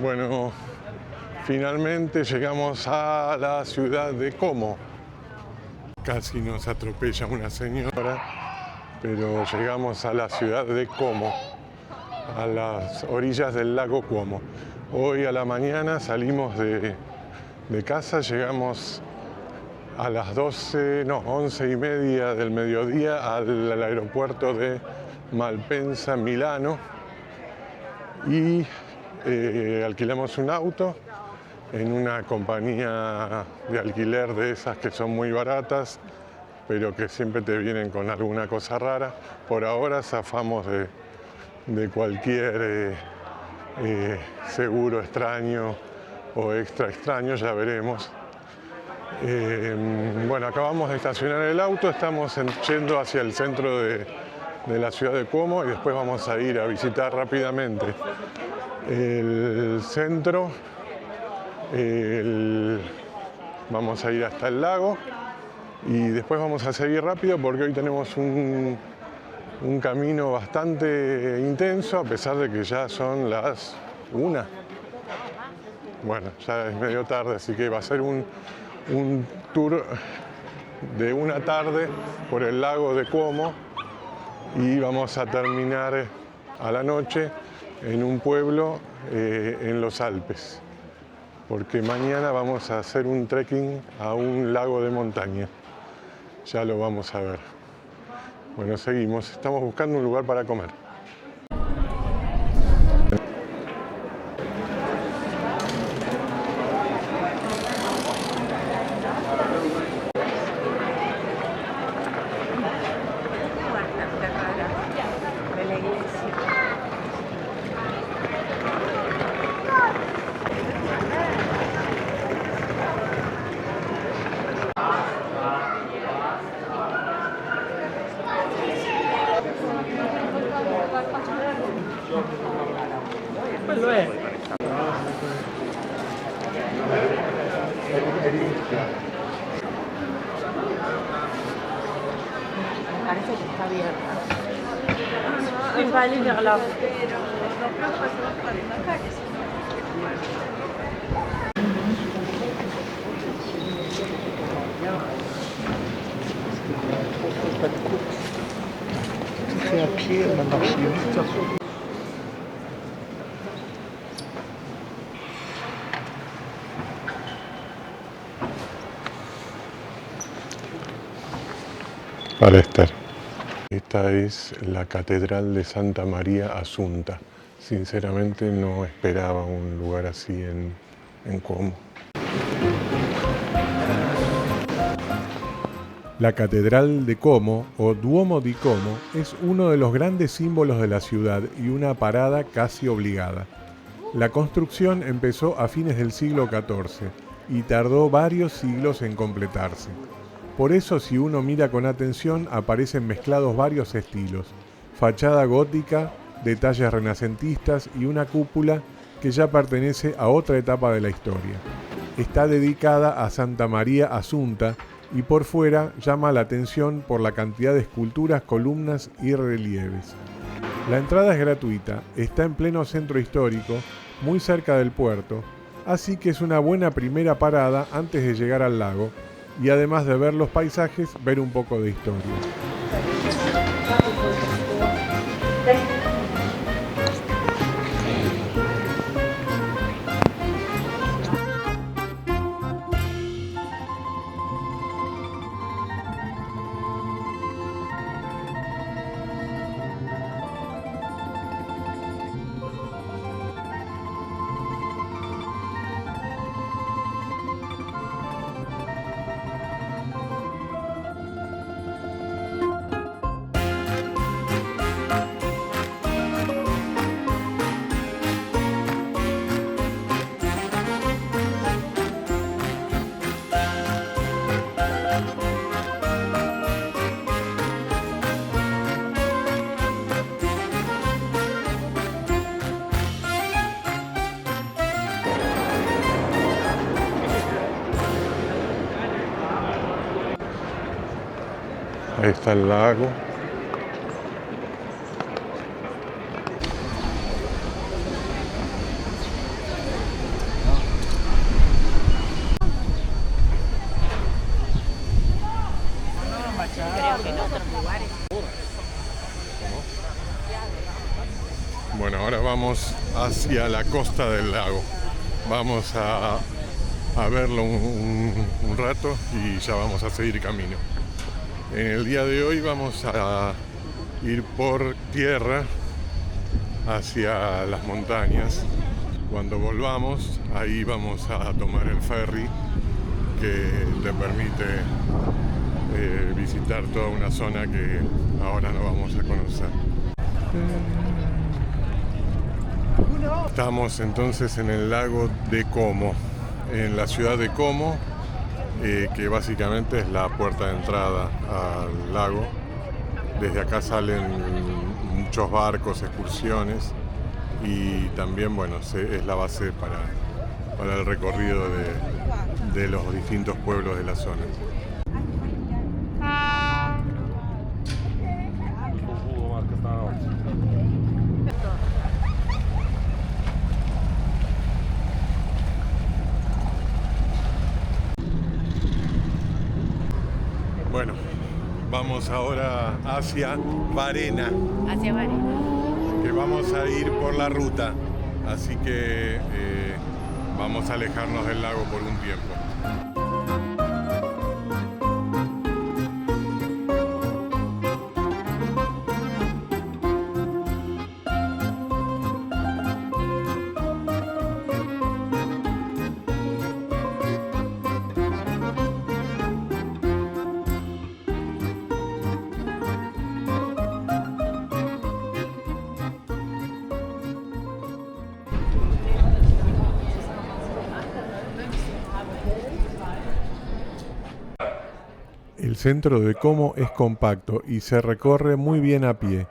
Bueno, finalmente llegamos a la ciudad de Como. Casi nos atropella una señora, pero llegamos a la ciudad de Como, a las orillas del lago Como. Hoy a la mañana salimos de casa, llegamos a las 11:30 del mediodía al aeropuerto de Malpensa, Milano, y alquilamos un auto en una compañía de alquiler de esas que son muy baratas, pero que siempre te vienen con alguna cosa rara. Por ahora zafamos de cualquier seguro extraño o extra extraño, ya veremos. Bueno, acabamos de estacionar el auto, estamos yendo hacia el centro de la ciudad de Como y después vamos a ir a visitar rápidamente el centro. Vamos a ir hasta el lago y después vamos a seguir rápido porque hoy tenemos un camino bastante intenso, a pesar de que ya son las 1. Bueno, ya es medio tarde, así que va a ser un tour de una tarde por el lago de Como y vamos a terminar a la noche en un pueblo en los Alpes, porque mañana vamos a hacer un trekking a un lago de montaña. Ya lo vamos a ver. Bueno, seguimos. Estamos buscando un lugar para comer. Parece que está abierta. Il va aller vers là. Tout fait à pied, on a marché 8 heures. Para estar. Esta es la Catedral de Santa María Asunta. Sinceramente no esperaba un lugar así en Como. La Catedral de Como, o Duomo di Como, es uno de los grandes símbolos de la ciudad y una parada casi obligada. La construcción empezó a fines del siglo XIV y tardó varios siglos en completarse. Por eso, si uno mira con atención, aparecen mezclados varios estilos: fachada gótica, detalles renacentistas y una cúpula que ya pertenece a otra etapa de la historia. Está dedicada a Santa María Asunta y por fuera llama la atención por la cantidad de esculturas, columnas y relieves. La entrada es gratuita, está en pleno centro histórico, muy cerca del puerto, así que es una buena primera parada antes de llegar al lago, y además de ver los paisajes, ver un poco de historia. Ahí está el lago. Bueno, ahora vamos hacia la costa del lago. Vamos a verlo un rato y ya vamos a seguir camino. En el día de hoy vamos a ir por tierra hacia las montañas. Cuando volvamos, ahí vamos a tomar el ferry que te permite visitar toda una zona que ahora no vamos a conocer. Estamos entonces en el lago de Como, en la ciudad de Como, que básicamente es la puerta de entrada al lago. Desde acá salen muchos barcos, excursiones, y también, bueno, es la base para el recorrido de los distintos pueblos de la zona. Bueno, vamos ahora hacia Varena. Hacia Varena. Que vamos a ir por la ruta, así que vamos a alejarnos del lago por un tiempo. El centro de Como es compacto y se recorre muy bien a pie.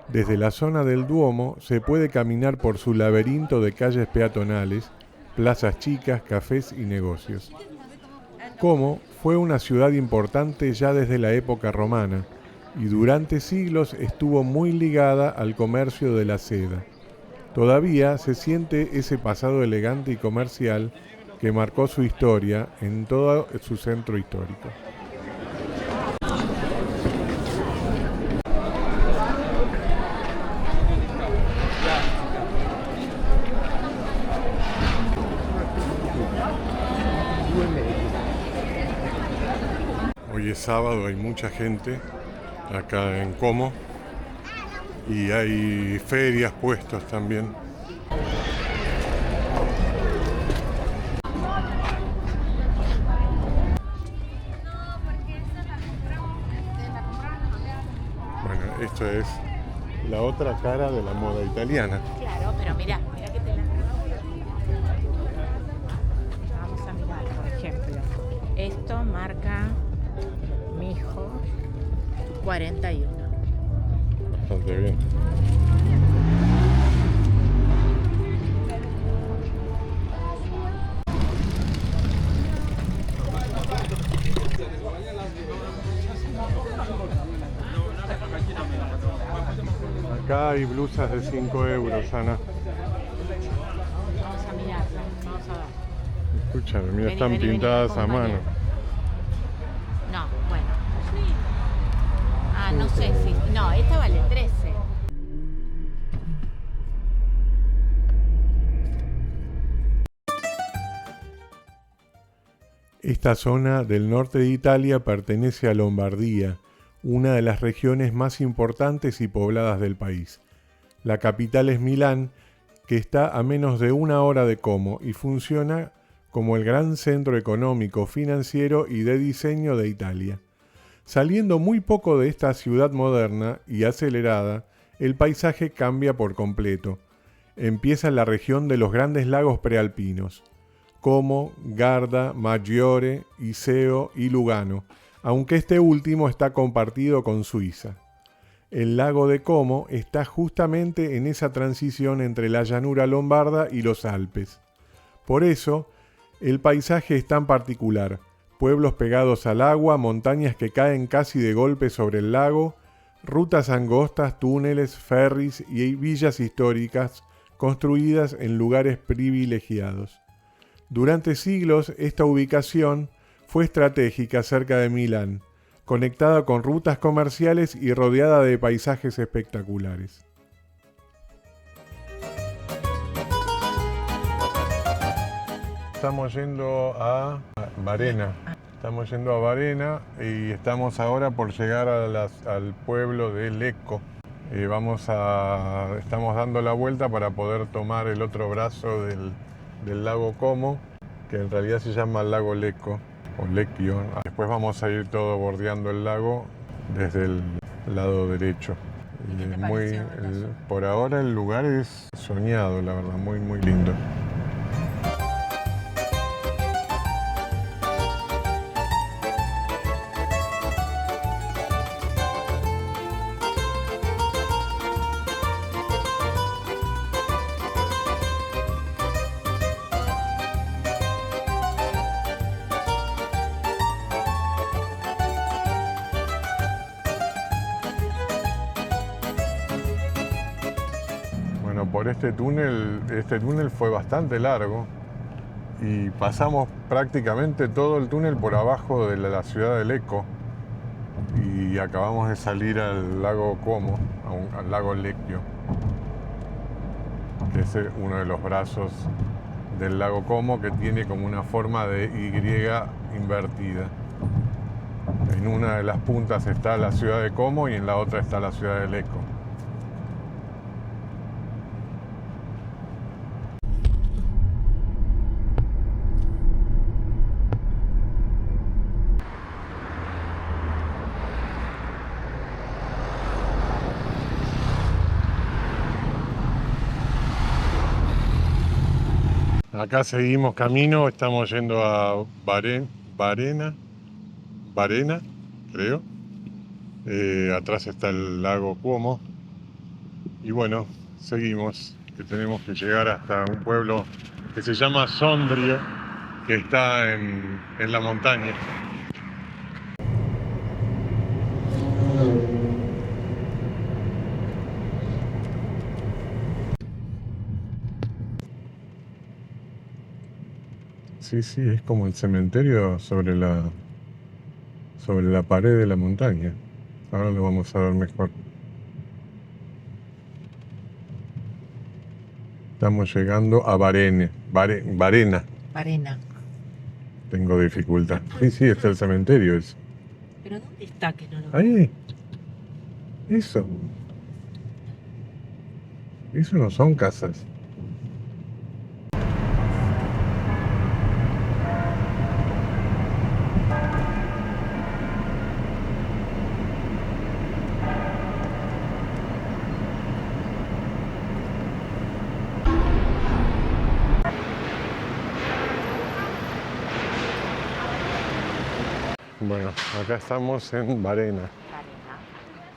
Desde la zona del Duomo se puede caminar por su laberinto de calles peatonales, plazas chicas, cafés y negocios. Como fue una ciudad importante ya desde la época romana y durante siglos estuvo muy ligada al comercio de la seda. Todavía se siente ese pasado elegante y comercial que marcó su historia en todo su centro histórico. Hoy es sábado, hay mucha gente acá en Como y hay ferias, puestos también. Bueno, esto es la otra cara de la moda italiana. Claro, pero mirá que te la... Vamos a mirar, por ejemplo. Esto marca Mijo 41. Bastante bien. Acá hay blusas de 5 euros, Ana. Vamos a mirarla, vamos a ver. Escúchame, mira, Vení, están vení, pintadas a acompaña. mano. No, bueno. Ah, no sé si... No, esta vale 13. Esta zona del norte de Italia pertenece a Lombardía, una de las regiones más importantes y pobladas del país. La capital es Milán, que está a menos de 1 hora de Como y funciona como el gran centro económico, financiero y de diseño de Italia. Saliendo muy poco de esta ciudad moderna y acelerada, el paisaje cambia por completo. Empieza la región de los grandes lagos prealpinos, Como, Garda, Maggiore, Iseo y Lugano, aunque este último está compartido con Suiza. El lago de Como está justamente en esa transición entre la llanura lombarda y los Alpes. Por eso, el paisaje es tan particular. Pueblos pegados al agua, montañas que caen casi de golpe sobre el lago, rutas angostas, túneles, ferries y villas históricas construidas en lugares privilegiados. Durante siglos, esta ubicación fue estratégica cerca de Milán, conectada con rutas comerciales y rodeada de paisajes espectaculares. estamos yendo a Varena. Estamos yendo a Varena y estamos ahora por llegar al pueblo de Lecco. Estamos dando la vuelta para poder tomar el otro brazo del lago Como, que en realidad se llama lago Lecco o Lecchio. Después vamos a ir todo bordeando el lago desde el lado derecho. ¿Qué te pareció? Por ahora el lugar es soñado, la verdad, muy muy lindo. Bueno, por este túnel fue bastante largo y pasamos prácticamente todo el túnel por abajo de la ciudad de Lecco y acabamos de salir al lago Como, al lago Lecchio, que es uno de los brazos del lago Como, que tiene como una forma de Y invertida. En una de las puntas está la ciudad de Como y en la otra está la ciudad de Lecco. Acá seguimos camino, estamos yendo a Varena, creo. Atrás está el lago Como. Y bueno, seguimos, que tenemos que llegar hasta un pueblo que se llama Sondrio, que está en la montaña. Sí, es como el cementerio sobre la pared de la montaña. Ahora lo vamos a ver mejor. Estamos llegando a Varena. Varena. Tengo dificultad. Sí, está el cementerio ese. ¿Pero dónde está que no lo veo? Ahí. Eso. Eso no son casas. Bueno, acá estamos en Varena.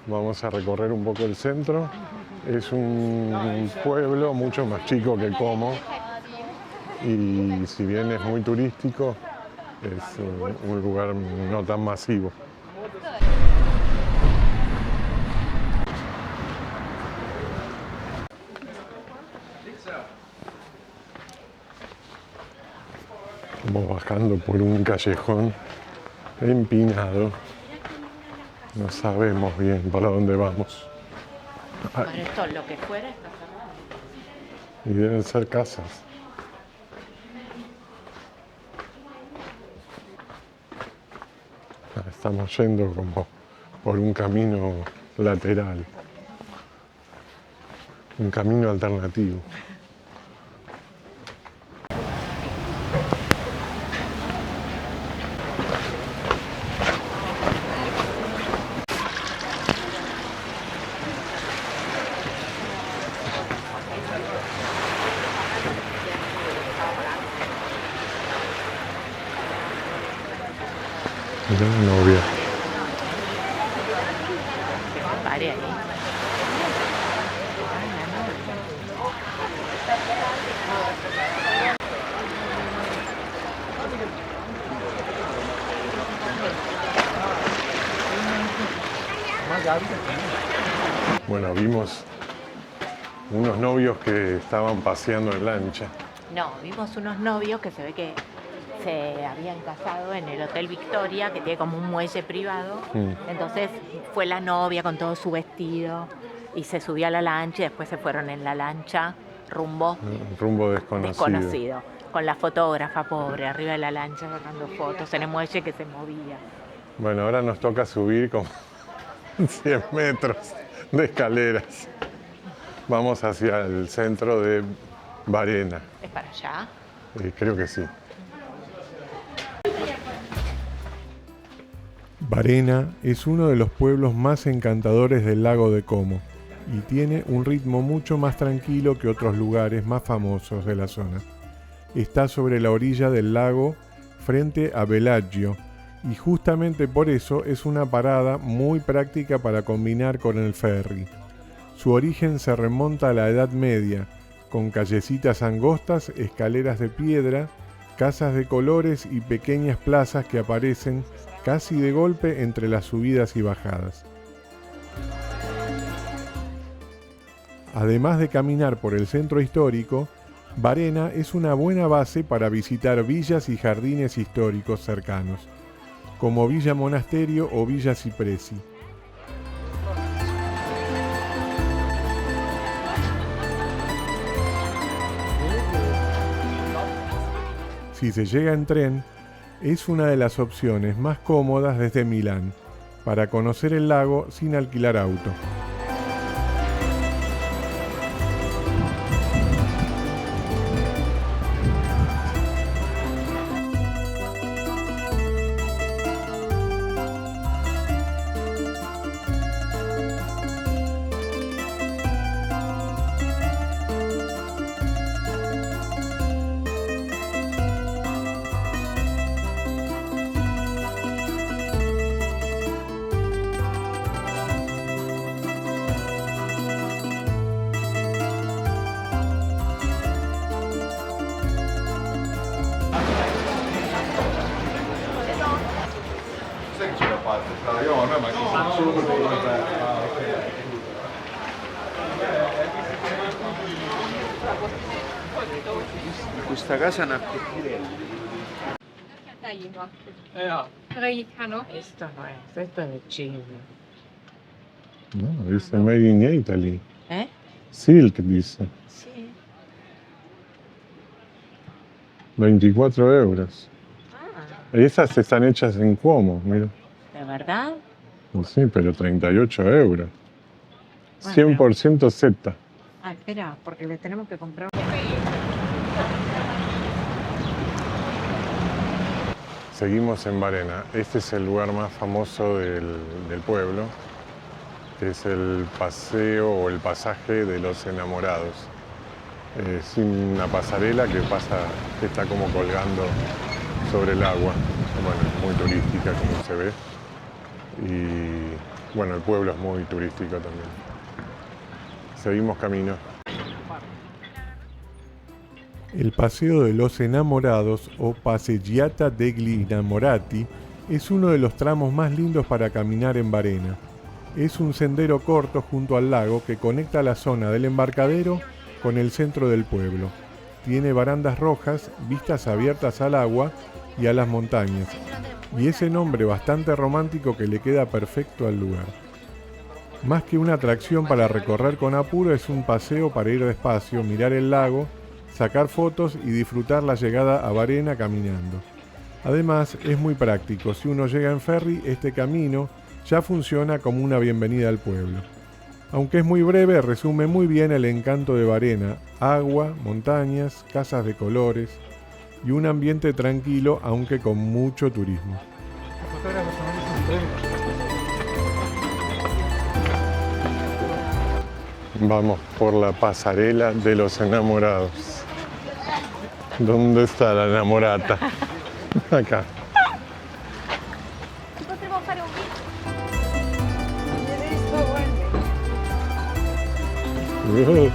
Vamos a recorrer un poco el centro. Es un pueblo mucho más chico que Como y si bien es muy turístico, es un lugar no tan masivo. Estamos bajando por un callejón empinado. No sabemos bien para dónde vamos. Bueno, esto lo que fuera está cerrado. Y deben ser casas. Estamos yendo como por un camino lateral. Un camino alternativo. Mirá la novia. Que se pare ahí. Bueno, vimos unos novios que estaban paseando en lancha. No, vimos unos novios que se ve que se habían casado en el Hotel Victoria, que tiene como un muelle privado. Entonces fue la novia con todo su vestido y se subió a la lancha y después se fueron en la lancha rumbo Rumbo desconocido. con la fotógrafa pobre arriba de la lancha sacando fotos en el muelle que se movía. Bueno, ahora nos toca subir como 100 metros de escaleras. Vamos hacia el centro de Varena. ¿Es para allá? Creo que sí. Varena es uno de los pueblos más encantadores del lago de Como y tiene un ritmo mucho más tranquilo que otros lugares más famosos de la zona. Está sobre la orilla del lago frente a Bellagio y justamente por eso es una parada muy práctica para combinar con el ferry. Su origen se remonta a la Edad Media, con callecitas angostas, escaleras de piedra, casas de colores y pequeñas plazas que aparecen casi de golpe entre las subidas y bajadas. Además de caminar por el centro histórico, Varena es una buena base para visitar villas y jardines históricos cercanos, como Villa Monasterio o Villa Cipresi. Si se llega en tren, es una de las opciones más cómodas desde Milán, para conocer el lago sin alquilar auto. Questa casa è una pettirella. Esto no es, esto es de Chile. No, dice Made in Italy. ¿Eh? Silk dice. Sí. 24 euros. Ah, Esas están hechas en Como, mira. ¿de verdad? Sí, pero 38 euros. Bueno, 100% Z. Ah, espera, porque le tenemos que comprar. Seguimos en Varena. Este es el lugar más famoso del pueblo, que es el paseo o el pasaje de los enamorados. Es una pasarela que está como colgando sobre el agua. Bueno, es muy turística como se ve. Y bueno, el pueblo es muy turístico también. Seguimos camino. El Paseo de los Enamorados o Passeggiata degli Innamorati es uno de los tramos más lindos para caminar en Varena. Es un sendero corto junto al lago que conecta la zona del embarcadero con el centro del pueblo. Tiene barandas rojas, vistas abiertas al agua y a las montañas, y ese nombre bastante romántico que le queda perfecto al lugar. Más que una atracción para recorrer con apuro, es un paseo para ir despacio, mirar el lago, sacar fotos y disfrutar la llegada a Varena caminando. Además, es muy práctico. Si uno llega en ferry, este camino ya funciona como una bienvenida al pueblo. Aunque es muy breve, resume muy bien el encanto de Varena: agua, montañas, casas de colores y un ambiente tranquilo, aunque con mucho turismo. Vamos por la pasarela de los enamorados. ¿Dónde está la enamorata? Acá. Potremmo fare un video.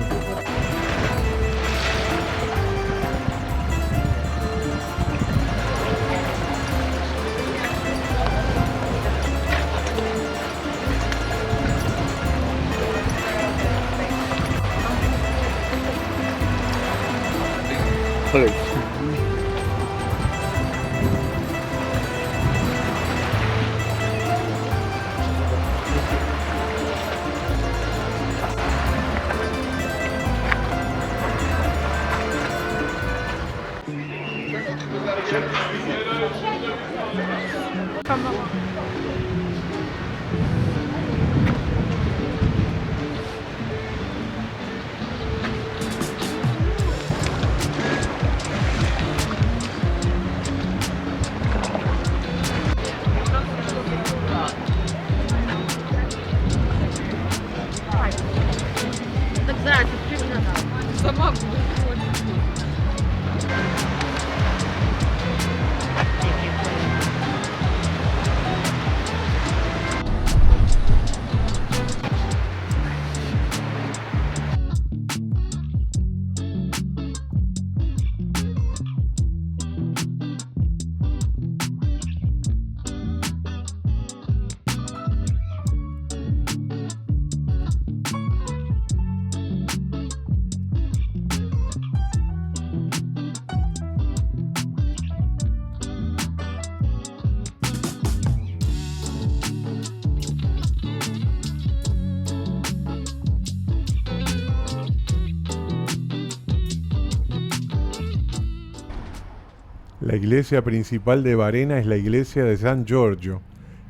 La iglesia principal de Varena es la iglesia de San Giorgio,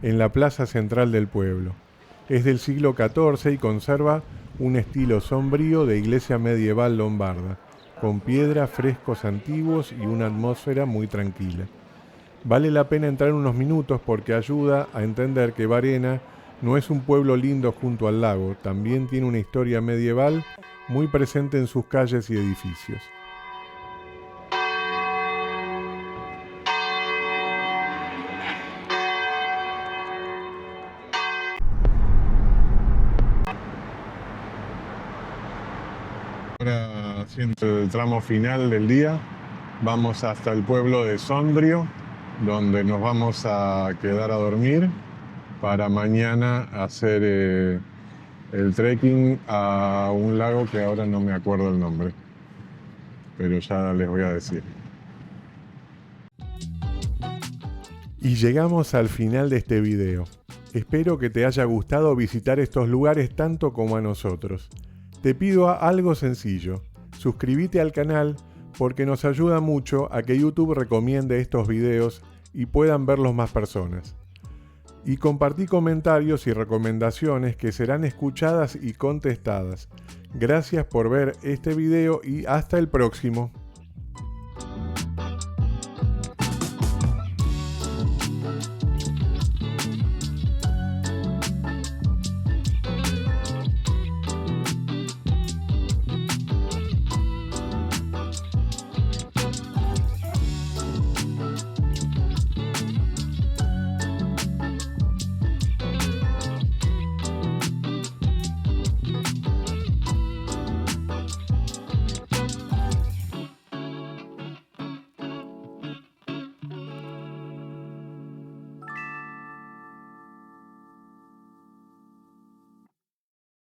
en la plaza central del pueblo. Es del siglo XIV y conserva un estilo sombrío de iglesia medieval lombarda, con piedra, frescos antiguos y una atmósfera muy tranquila. Vale la pena entrar unos minutos porque ayuda a entender que Varena no es un pueblo lindo junto al lago, también tiene una historia medieval muy presente en sus calles y edificios. Ahora, haciendo el tramo final del día, vamos hasta el pueblo de Sondrio, donde nos vamos a quedar a dormir para mañana hacer el trekking a un lago que ahora no me acuerdo el nombre, pero ya les voy a decir. Y llegamos al final de este video. Espero que te haya gustado visitar estos lugares tanto como a nosotros. Te pido algo sencillo, suscríbete al canal porque nos ayuda mucho a que YouTube recomiende estos videos y puedan verlos más personas. Y compartí comentarios y recomendaciones que serán escuchadas y contestadas. Gracias por ver este video y hasta el próximo.